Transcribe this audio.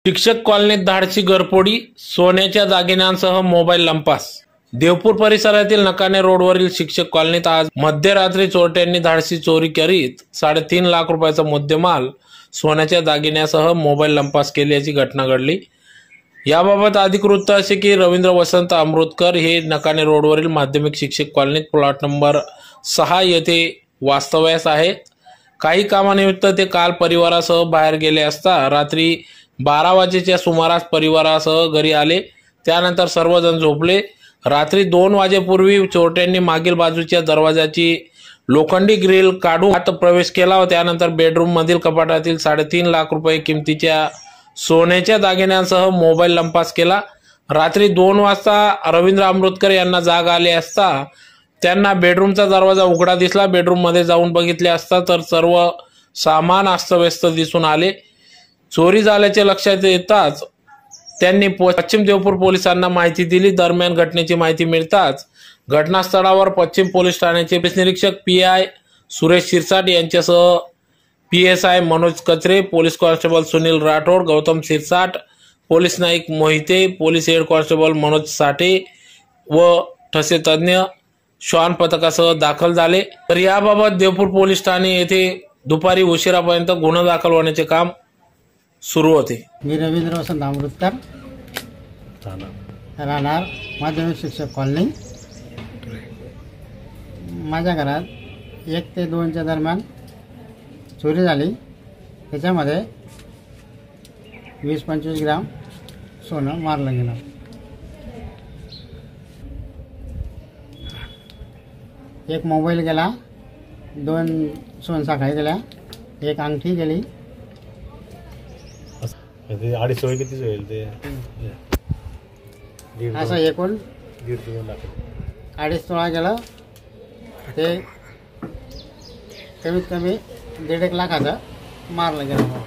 शिक्षक कॉलनीत धाडसी घरफोडी, सोन्याच्या दागिन्यांसह मोबाईल लंपास। देवपूर परिसरातील नकाने रोडवरील शिक्षक कॉलनीत आज मध्यरात्री चोरट्यांनी धाडसी चोरी करीत 3.5 लाख रुपयाचा मुद्देमाल, सोन्याच्या दागिन्यासह मोबाईल लंपास केल्याची घटना घडली। याबाबत अधिक वृत्त असे की रवींद्र वसंत अमृतकर हे नकाने रोडवरील माध्यमिक शिक्षक कॉलनीत प्लॉट नंबर 6 येथे वास्तव्यास आहेत। काही कामानिमित्त ते काल परिवारासह बाहेर गेले असता रात्री 12 वाजेच्या सुमारास परिवारासह घरी आले। त्यानंतर सर्वजण झोपले। रात्री 2 वाजेपूर्वी चोरट्यांनी मागील बाजूच्या दरवाजाची लोखंडी ग्रिल काढून आत प्रवेश केला व त्यानंतर बेडरूम मधील कपाटातील 3.5 लाख रुपये किमतीच्या सोन्याच्या दागिन्यांसह मोबाईल लंपास केला। रात्री 2 वाजता रवींद्र अमृतकर यांना जाग आली असता त्यांना बेडरूमचा दरवाजा उघडा दिसला। बेडरूम मध्ये जाऊन बघितले असता तर सर्व सामान अस्तव्यस्त दिसून आले। चोरी झाल्याचे लक्षात येताच त्यांनी पश्चिम देवपूर पोलिसांना माहिती दिली। दरम्यान घटनेची माहिती मिळताच घटनास्थळावर पश्चिम पोलीस ठाण्याचे पोलीस निरीक्षक पीआय सुरेश शिरसाट यांच्यासह PSI Manoj Kachare, police constable Sunil Rathod, Gautam Shirsat, police Naik Mohite, police head constable Manoj Sathe व ठसे तज्ञ श्वान पथकासह दाखल झाले। तर याबाबत देवपूर पोलीस ठाणे येथे दुपारी उशिरापर्यंत गुन्हा दाखल होण्याचे काम सुरू होते। मी रवींद्र वसंत अमृतकर, राहणार माध्यमिक शिक्षक कॉलनी। माझ्या घरात 1 ते 2च्या दरम्यान चोरी झाली। त्याच्यामध्ये 20-25 ग्राम सोनं मारलं गेलं। एक मोबाईल गेला, 2 सोनसाखळी गेल्या, 1 अंगठी गेली। अडीच किती होईल ते? असं एकूण 1.5 लाख, 2.5 तोळा गेलं। ते कमीत कमी 1.5 लाखाचं मारलं गेलं।